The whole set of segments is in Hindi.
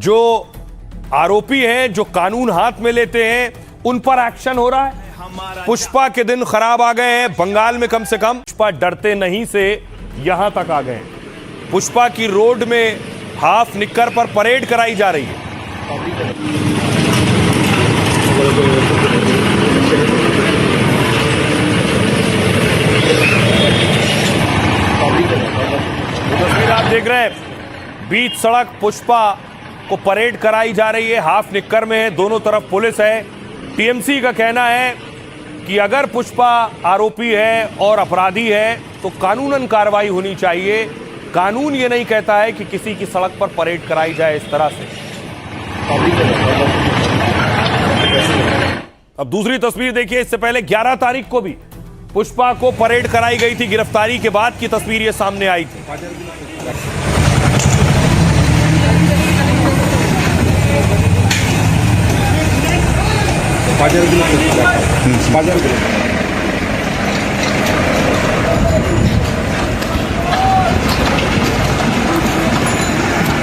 जो आरोपी हैं, जो कानून हाथ में लेते हैं, उन पर एक्शन हो रहा है। पुष्पा के दिन खराब आ गए हैं बंगाल में। कम से कम पुष्पा डरते नहीं से यहां तक आ गए हैं। पुष्पा की रोड में हाफ निक्कर पर परेड कराई जा रही है। तस्वीर आप देख रहे हैं, बीच सड़क पुष्पा को परेड कराई जा रही है। हाफ निक्कर में है, दोनों तरफ पुलिस है। टीएमसी का कहना है कि अगर पुष्पा आरोपी है और अपराधी है तो कानूनन कार्रवाई होनी चाहिए। कानून ये नहीं कहता है कि किसी की सड़क पर परेड कराई जाए इस तरह से। अब दूसरी तस्वीर देखिए। इससे पहले 11 तारीख को भी पुष्पा को परेड कराई गई थी। गिरफ्तारी के बाद की तस्वीर ये सामने आई थी।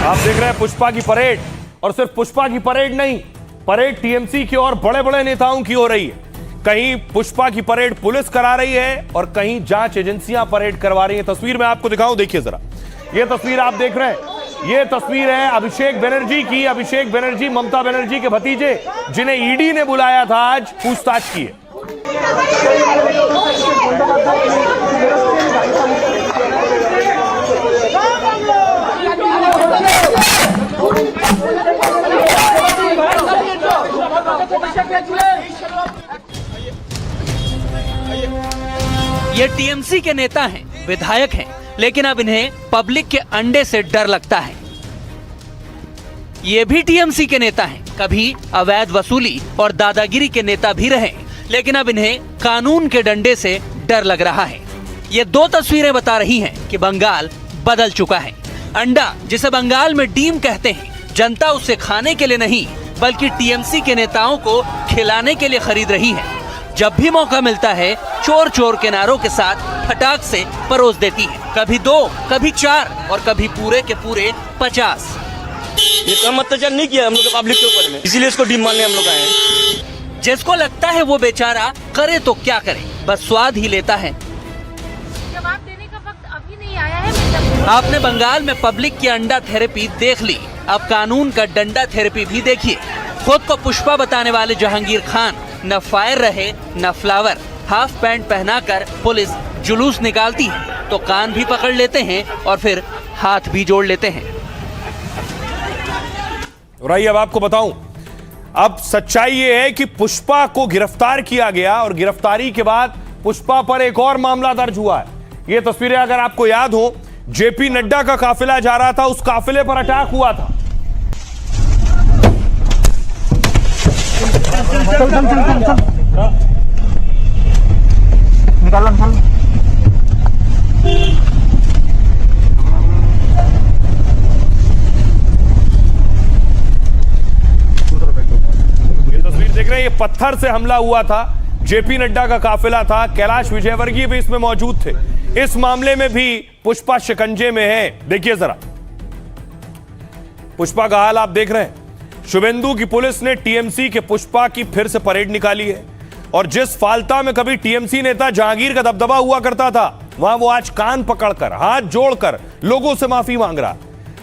आप देख रहे हैं पुष्पा की परेड, और सिर्फ पुष्पा की परेड नहीं, परेड टीएमसी की और बड़े बड़े नेताओं की हो रही है। कहीं पुष्पा की परेड पुलिस करा रही है और कहीं जांच एजेंसियां परेड करवा रही हैं। तस्वीर में आपको दिखाऊं, देखिए जरा। यह तस्वीर आप देख रहे हैं, यह तस्वीर है अभिषेक बनर्जी की। अभिषेक बनर्जी ममता बनर्जी के भतीजे, जिन्हें ईडी ने बुलाया था आज पूछताछ की है। ये टीएमसी के नेता हैं, विधायक हैं, लेकिन अब इन्हें पब्लिक के अंडे से डर लगता है। ये भी टीएमसी के नेता हैं, कभी अवैध वसूली और दादागिरी के नेता भी रहे, लेकिन अब इन्हें कानून के डंडे से डर लग रहा है। ये दो तस्वीरें बता रही हैं कि बंगाल बदल चुका है। अंडा, जिसे बंगाल में डीम कहते हैं, जनता उसे खाने के लिए नहीं बल्कि टीएमसी के नेताओं को खिलाने के लिए खरीद रही है। जब भी मौका मिलता है चोर चोर के नारों के साथ फटाक से परोस देती है। कभी 2, कभी 4 और कभी पूरे के पूरे 50। ये कम अत्याचार नहीं किया हम लोग पब्लिक के ऊपर में, इसीलिए इसको डीम मानने हम लोग आए हैं। जिसको लगता है वो बेचारा करे तो क्या करे, बस स्वाद ही लेता है। जवाब देने का वक्त अभी नहीं आया है। आपने बंगाल में पब्लिक की अंडा थेरेपी देख ली, अब कानून का डंडा थेरेपी भी देखिए। खुद को पुष्पा बताने वाले जहांगीर खान न फायर रहे न फ्लावर। हाफ पैंट पहनाकर पुलिस जुलूस निकालती है तो कान भी पकड़ लेते हैं और फिर हाथ भी जोड़ लेते हैं। और आइए अब आपको बताऊं, अब सच्चाई ये है कि पुष्पा को गिरफ्तार किया गया और गिरफ्तारी के बाद पुष्पा पर एक और मामला दर्ज हुआ है। ये तस्वीरें अगर आपको याद हो, जेपी नड्डा का काफिला जा रहा था, उस काफिले पर अटैक हुआ था। ये तस्वीर देख रहे हैं, ये पत्थर से हमला हुआ था। जेपी नड्डा का काफिला था, कैलाश विजयवर्गीय भी इसमें मौजूद थे। इस मामले में भी पुष्पा शिकंजे में है। देखिए जरा, पुष्पा का हाल आप देख रहे हैं। शुभेंदु की पुलिस ने टीएमसी के पुष्पा की फिर से परेड निकाली है, और जिस फाल्ता में कभी टीएमसी नेता जहांगीर का दबदबा हुआ करता था, वहां वो आज कान पकड़कर, हाथ जोड़कर लोगों से माफी मांग रहा।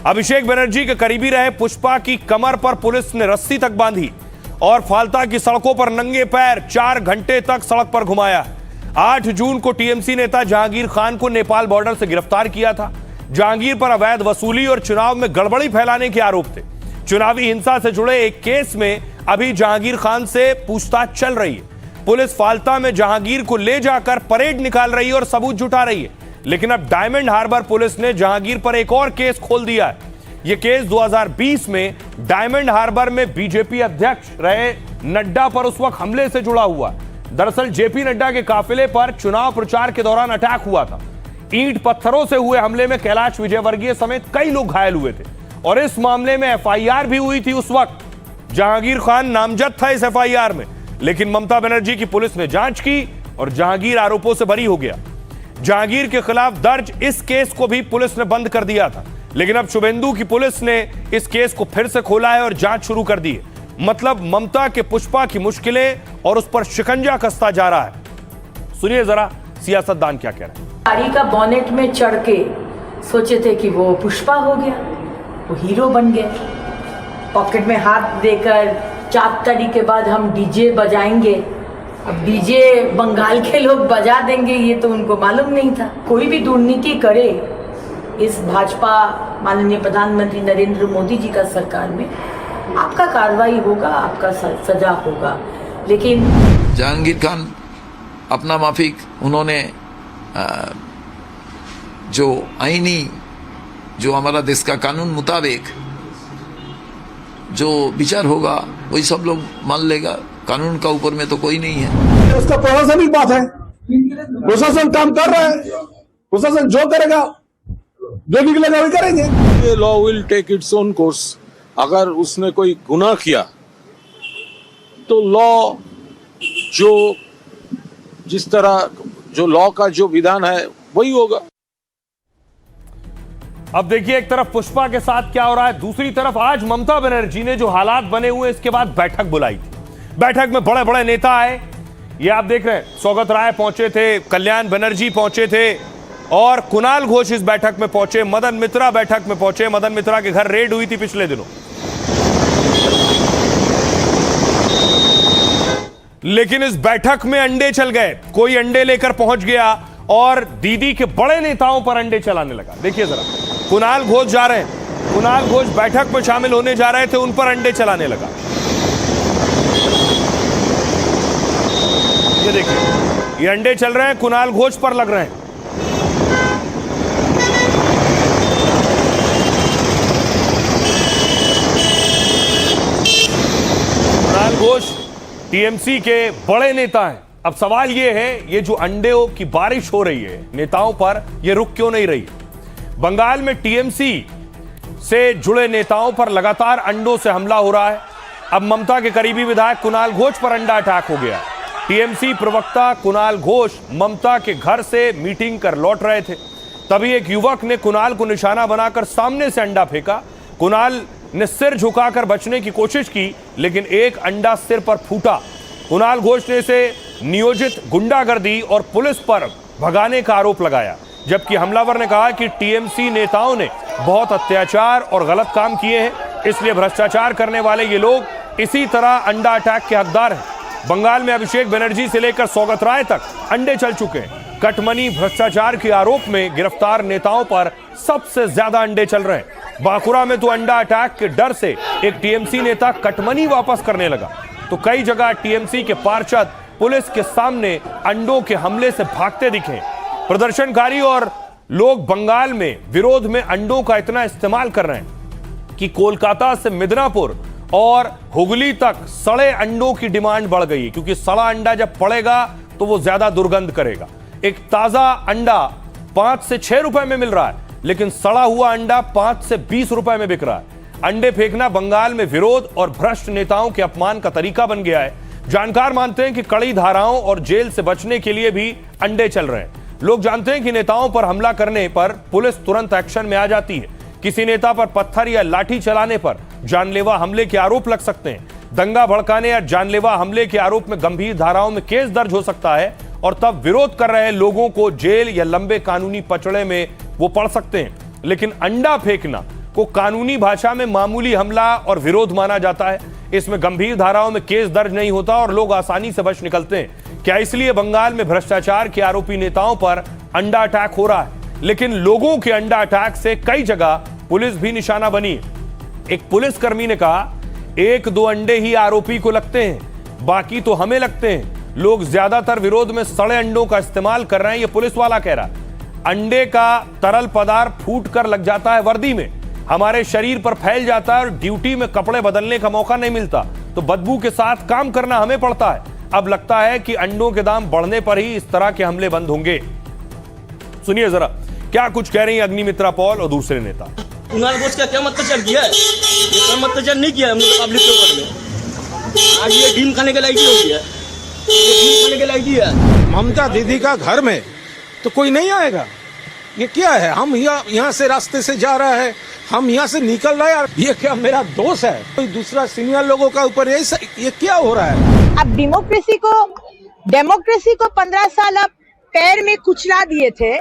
अभिषेक बनर्जी के करीबी रहे पुष्पा की कमर पर पुलिस ने रस्सी तक बांधी और फाल्ता की सड़कों पर नंगे पैर 4 घंटे तक सड़क पर घुमाया। 8 जून को टीएमसी नेता जहांगीर खान को नेपाल बॉर्डर से गिरफ्तार किया था। जहांगीर पर अवैध वसूली और चुनाव में गड़बड़ी फैलाने के आरोप थे। चुनावी हिंसा से जुड़े एक केस में अभी जहांगीर खान से पूछताछ चल रही है। पुलिस फाल्ता में जहांगीर को ले जाकर परेड निकाल रही है और सबूत जुटा रही है। लेकिन अब डायमंड हार्बर पुलिस ने जहांगीर पर एक और केस खोल दिया है। यह केस 2020 में डायमंड हार्बर में बीजेपी अध्यक्ष रहे नड्डा पर उस वक्त हमले से जुड़ा हुआ है। दरअसल जेपी नड्डा के काफिले पर चुनाव प्रचार के दौरान अटैक हुआ था। ईंट पत्थरों से हुए हमले में कैलाश विजयवर्गीय समेत कई लोग घायल हुए थे, और इस मामले में एफआईआर भी हुई थी। उस वक्त जहांगीर खान नामजद था इस एफआईआर में, लेकिन ममता बनर्जी की पुलिस ने जांच की और जहांगीर आरोपों से बरी हो गया। जहांगीर के खिलाफ दर्ज इस केस को भी पुलिस ने बंद कर दिया था, लेकिन अब शुभेंदु की पुलिस ने इस केस को फिर से खोला है और जांच शुरू कर दी है। मतलब ममता के पुष्पा की मुश्किलें और उस पर शिकंजा कसता जा रहा है। सुनिए जरा सियासतदान क्या कह रहे हैं। गाड़ी का बॉनेट में चढ़ के सोचे थे कि वो पुष्पा हो गया, वो हीरो बन गया। पॉकेट में हाथ देकर 4 तारीख के बाद हम डीजे बजाएंगे, अब डीजे बंगाल के लोग बजा देंगे, ये तो उनको मालूम नहीं था। कोई भी दुर्नीति करे इस भाजपा माननीय प्रधानमंत्री नरेंद्र मोदी जी का सरकार में, आपका कार्रवाई होगा, आपका सजा होगा। लेकिन जहांगीर खान अपना माफिक उन्होंने जो आईनी, जो हमारा देश का कानून मुताबिक जो विचार होगा वही सब लोग मान लेगा। कानून का ऊपर में तो कोई नहीं है। उसका प्रशासनिक बात है, प्रशासन काम कर रहा है, प्रशासन जो करेगा, जो निकलेगा वही करेंगे। Law will take its own course. अगर उसने कोई गुनाह किया तो लॉ जो जिस तरह जो लॉ का जो विधान है वही होगा। अब देखिए एक तरफ पुष्पा के साथ क्या हो रहा है, दूसरी तरफ आज ममता बनर्जी ने जो हालात बने हुए इसके बाद बैठक बुलाई थी। बैठक में बड़े बड़े नेता आए, ये आप देख रहे हैं। सौगत राय पहुंचे थे, कल्याण बनर्जी पहुंचे थे और कुणाल घोष इस बैठक में पहुंचे, मदन मित्रा बैठक में पहुंचे। मदन मित्रा के घर रेड हुई थी पिछले दिनों। लेकिन इस बैठक में अंडे चल गए, कोई अंडे लेकर पहुंच गया और दीदी के बड़े नेताओं पर अंडे चलाने लगा। देखिए जरा, कुणाल घोष जा रहे हैं, कुणाल घोष बैठक में शामिल होने जा रहे थे, उन पर अंडे चलाने लगा। ये देखिए, ये अंडे चल रहे हैं, कुणाल घोष पर लग रहे हैं। कुणाल घोष टीएमसी के बड़े नेता हैं। अब सवाल यह है, ये जो अंडों की बारिश हो रही है नेताओं पर, ये रुक क्यों नहीं रही? बंगाल में टीएमसी से जुड़े नेताओं पर लगातार अंडों से हमला हो रहा है। अब ममता के करीबी विधायक कुणाल घोष पर अंडा अटैक हो गया। टीएमसी प्रवक्ता कुणाल घोष ममता के घर से मीटिंग कर लौट रहे थे, तभी एक युवक ने कुणाल को निशाना बनाकर सामने से अंडा फेंका। कुणाल ने सिर झुकाकर बचने की कोशिश की, लेकिन एक अंडा सिर पर फूटा। कुणाल घोष ने इसे नियोजित गुंडागर्दी और पुलिस पर भगाने का आरोप लगाया, जबकि हमलावर ने कहा कि टीएमसी नेताओं ने बहुत अत्याचार और गलत काम किए हैं, इसलिए भ्रष्टाचार करने वाले ये लोग इसी तरह अंडा अटैक के हकदार हैं। बंगाल में अभिषेक बनर्जी से लेकर सौगत राय तक अंडे चल चुके हैं। कटमनी भ्रष्टाचार के आरोप में गिरफ्तार नेताओं पर सबसे ज्यादा अंडे चल रहे हैं। बांकुरा में तो अंडा अटैक के डर से एक टीएमसी नेता कटमनी वापस करने लगा, तो कई जगह टीएमसी के पार्षद पुलिस के सामने अंडों के हमले से भागते दिखे। प्रदर्शनकारी और लोग बंगाल में विरोध में अंडों का इतना इस्तेमाल कर रहे हैं कि कोलकाता से मिदनापुर और हुगली तक सड़े अंडों की डिमांड बढ़ गई, क्योंकि सड़ा अंडा जब पड़ेगा तो वो ज्यादा दुर्गंध करेगा। एक ताजा अंडा 5 से 6 रुपए में मिल रहा है, लेकिन सड़ा हुआ अंडा 5 से 20 रुपए में बिक रहा है। अंडे फेंकना बंगाल में विरोध और भ्रष्ट नेताओं के अपमान का तरीका बन गया है। जानकार मानते हैं कि कड़ी धाराओं और जेल से बचने के लिए भी अंडे चल रहे हैं। लोग जानते हैं कि नेताओं पर हमला करने पर पुलिस तुरंत एक्शन में आ जाती है। किसी नेता पर पत्थर या लाठी चलाने पर जानलेवा हमले के आरोप लग सकते हैं। दंगा भड़काने या जानलेवा हमले के आरोप में गंभीर धाराओं में केस दर्ज हो सकता है और तब विरोध कर रहे लोगों को जेल या लंबे कानूनी पचड़े में वो पड़ सकते हैं। लेकिन अंडा फेंकना को कानूनी भाषा में मामूली हमला और विरोध माना जाता है। इसमें गंभीर धाराओं में केस दर्ज नहीं होता और लोग आसानी से बच निकलते हैं। क्या इसलिए बंगाल में भ्रष्टाचार के आरोपी नेताओं पर अंडा अटैक हो रहा है? लेकिन लोगों के अंडा अटैक से कई जगह पुलिस भी निशाना बनी है। एक पुलिसकर्मी ने कहा, 1-2 अंडे ही आरोपी को लगते हैं, बाकी तो हमें लगते हैं। लोग ज्यादातर विरोध में सड़े अंडों का इस्तेमाल कर रहे हैं, यह पुलिस वाला कह रहा है। अंडे का तरल पदार्थ फूट कर लग जाता है वर्दी में, हमारे शरीर पर फैल जाता है और ड्यूटी में कपड़े बदलने का मौका नहीं मिलता, तो बदबू के साथ काम करना हमें पड़ता है। अब लगता है कि अंडों के दाम बढ़ने पर ही इस तरह के हमले बंद होंगे। सुनिए जरा क्या कुछ कह रही है अग्निमित्रा पॉल और दूसरे नेता। कुणाल घोष का क्या अत्याचार किया है? ये कम अत्याचार नहीं किया हम लोग पब्लिक के ऊपर में। आज ये डीम खाने के लायक ही हो गया, ये डीम खाने के लायक ही है। ममता दीदी का घर में तो कोई नहीं आएगा, ये क्या है? हम यहाँ से रास्ते से जा रहा है, हम यहाँ से निकल रहे हैं, ये क्या मेरा दोस्त है? कोई दूसरा सीनियर लोगों का ऊपर ये क्या हो रहा है? अब डेमोक्रेसी को 15 साल अब पैर में कुचला दिए थे।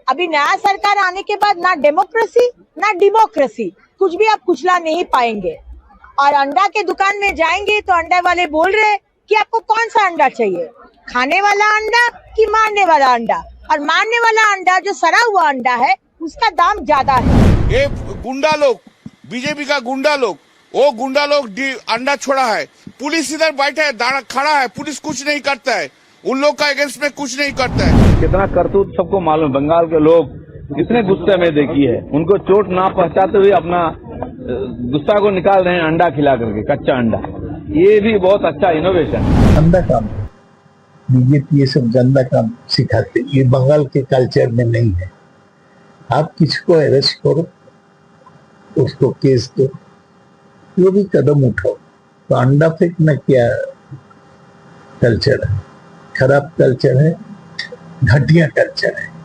अभी नया सरकार आने के बाद ना डेमोक्रेसी ना डेमोक्रेसी कुछ भी आप कुचला नहीं पाएंगे। और अंडा के दुकान में जाएंगे तो अंडा वाले बोल रहे कि आपको कौन सा अंडा चाहिए, खाने वाला अंडा कि मारने वाला अंडा। और मारने वाला अंडा जो सड़ा हुआ अंडा है उसका दाम ज्यादा है। ये गुंडा लोग, बीजेपी का गुंडा लोग, वो गुंडा लोग अंडा छोड़ा है, पुलिस इधर बैठा है, खड़ा है, पुलिस कुछ नहीं करता है, उन लोग का अगेंस्ट में कुछ नहीं करता है। कितना करतूत सबको मालूम। बंगाल के लोग कितने गुस्से में देखी है, उनको चोट ना पहुंचाते हुए अपना गुस्सा को निकाल रहे हैं अंडा खिला करके, कच्चा अंडा। ये भी बहुत अच्छा इनोवेशन है। गंदा काम बीजेपी ये सब गंदा काम सिखाते, ये बंगाल के कल्चर में नहीं है। आप किसी को अरेस्ट करो, उसको केस दो, जो भी कदम उठाओ, तो अंडा फेंकना क्या कल्चर है? खराब कल्चर है, घटिया कल्चर है।